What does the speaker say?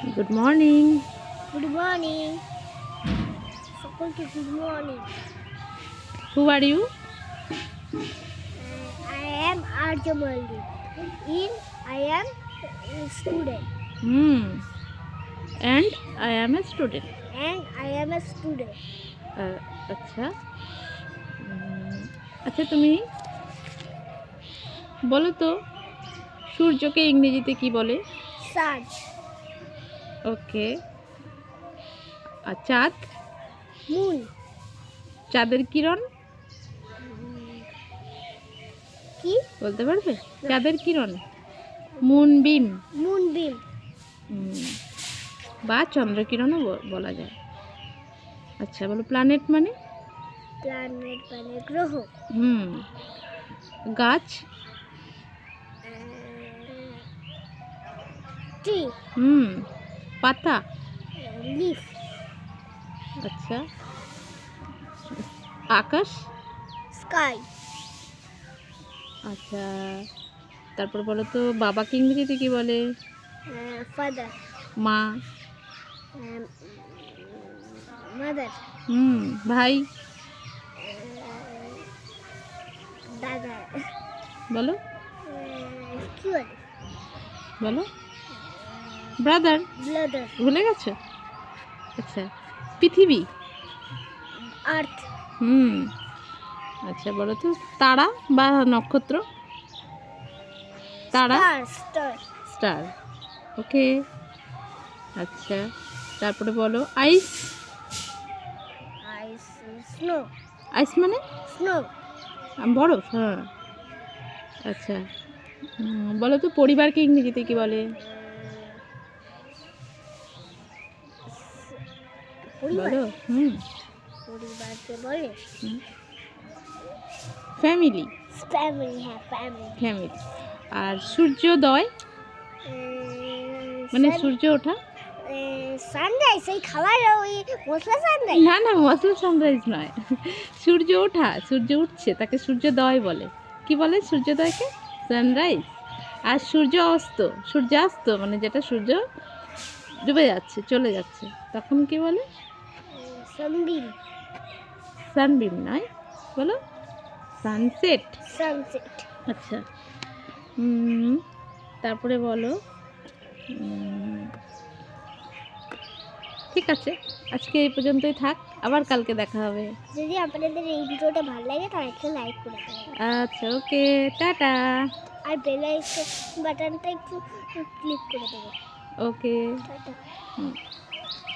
Good morning. Good morning সকলকে good morning Who are you? I am Arya Mallick I am student Hmm. And I am a student. And I am a student আচ্ছা আচ্ছা তুমি বলো তো সূর্যকে ইংরেজিতে কি বলে? সান ওকে। আর চাঁদ? মুন চাঁদের কিরণ কি বলতে পারবে? চাঁদের কিরণ মুনবিম মুনবিম বা চন্দ্রকিরণও বলা যায়। আচ্ছা বলো প্ল্যানেট মানে? প্ল্যানেট মানে গ্রহ গাছ? ট্রি পাতা? লিফ আচ্ছা আকাশ? স্কাই আচ্ছা তারপর বলো তো বাবাকে ইংরেজিতে কি বলে? ফাদার মা? মাদার ভাই? দাদা বলো কি বলে বলো ব্রাদার? ব্লাদার ভুলে গেছো? আচ্ছা পৃথিবী? আর্থ আচ্ছা বলো তো তারা বা নক্ষত্র? তারা? Star star. ওকে। আচ্ছা তারপরে বলো আইস? আইস স্নো আইস মানে? স্নো বরফ। হ্যাঁ আচ্ছা বলো তো পরিবারকে ইংরেজিতে কি বলে? বলো পরিবারকে বলে ফ্যামিলি। ফ্যামিলি হ্যাঁ ফ্যামিলি ফ্যামিলি। আর সূর্যোদয় মানে সূর্য ওঠা? সানরাইজ এই খাবার ওই মশলা সানরাইজ না না মশলা সানরাইজ নয়, সূর্য ওঠা, সূর্য উঠছে তাকে সূর্যোদয় বলে। কি বলে সূর্যোদয়কে? সানরাইজ। আর সূর্য অস্ত, সূর্যাস্ত মানে যেটা সূর্য ডুবে যাচ্ছে চলে যাচ্ছে তখন কি বলে? সানবিম সানবিম নয়, বলো সানসেট। সানসেট আচ্ছা তারপরে বলো ঠিক আছে আজকে এই পর্যন্তই থাক, আবার কালকে দেখা হবে। যদি আপনাদের এই ভিডিওটা ভালো লাগে তাহলে একটা লাইক করে দেবেন। আচ্ছা ওকে টাটা। আর বেল আইকন বাটনটা একটু ক্লিক করে দেবেন। ওকে। টাটা।